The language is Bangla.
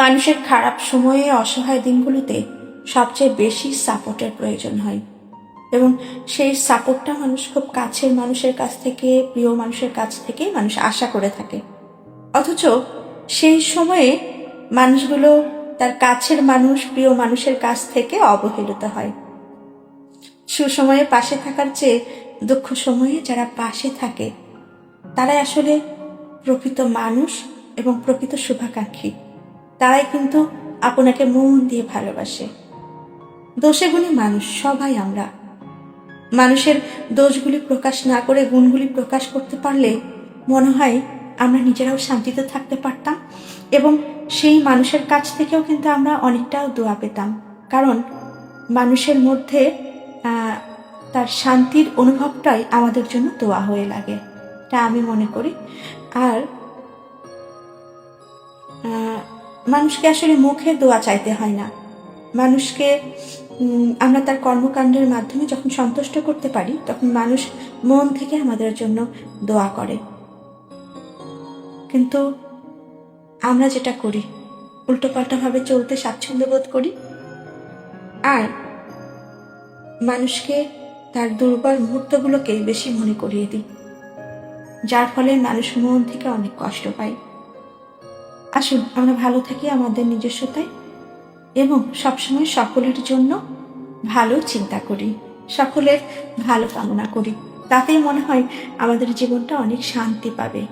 মানুষের খারাপ সময়ে, অসহায় দিনগুলোতে সবচেয়ে বেশি সাপোর্টের প্রয়োজন হয়, এবং সেই সাপোর্টটা মানুষ খুব কাছের মানুষের কাছ থেকে, প্রিয় মানুষের কাছ থেকে মানুষ আশা করে থাকে। অথচ সেই সময়ে মানুষগুলো তার কাছের মানুষ, প্রিয় মানুষের কাছ থেকে অবহেলিত হয়। সুসময়ে পাশে থাকার চেয়ে দুঃখ সময়ে যারা পাশে থাকে তারাই আসলে প্রকৃত মানুষ এবং প্রকৃত শুভাকাঙ্ক্ষী। তারাই কিন্তু আপনাকে মন দিয়ে ভালোবাসে। দোষে গুণে মানুষ সবাই আমরা। মানুষের দোষগুলি প্রকাশ না করে গুণগুলি প্রকাশ করতে পারলে মনে হয় আমরা নিজেরাও শান্তিতে থাকতে পারতাম, এবং সেই মানুষের কাছ থেকেও কিন্তু আমরা অনেকটাও দোয়া পেতাম। কারণ মানুষের মধ্যে তার শান্তির অনুভবটাই আমাদের জন্য দোয়া হয়ে লাগে, তা আমি মনে করি। আর মানুষকে আসলে মুখে দোয়া চাইতে হয় না। মানুষকে আমরা তার কর্মকাণ্ডের মাধ্যমে যখন সন্তুষ্ট করতে পারি, তখন মানুষ মন থেকে আমাদের জন্য দোয়া করে। কিন্তু আমরা যেটা করি, উল্টোপাল্টাভাবে চলতে স্বাচ্ছন্দ্য বোধ করি, আর মানুষকে তার দুর্বল মুহূর্তগুলোকে বেশি মনে করিয়ে দিই, যার ফলে মানুষ মন থেকে অনেক কষ্ট পায়। আসুন আমরা ভালো থাকি আমাদের নিজস্বতায়, এবং সবসময় সকলের জন্য ভালো চিন্তা করি, সকলের ভালো কামনা করি। তাতেই মনে হয় আমাদের জীবনটা অনেক শান্তি পাবে।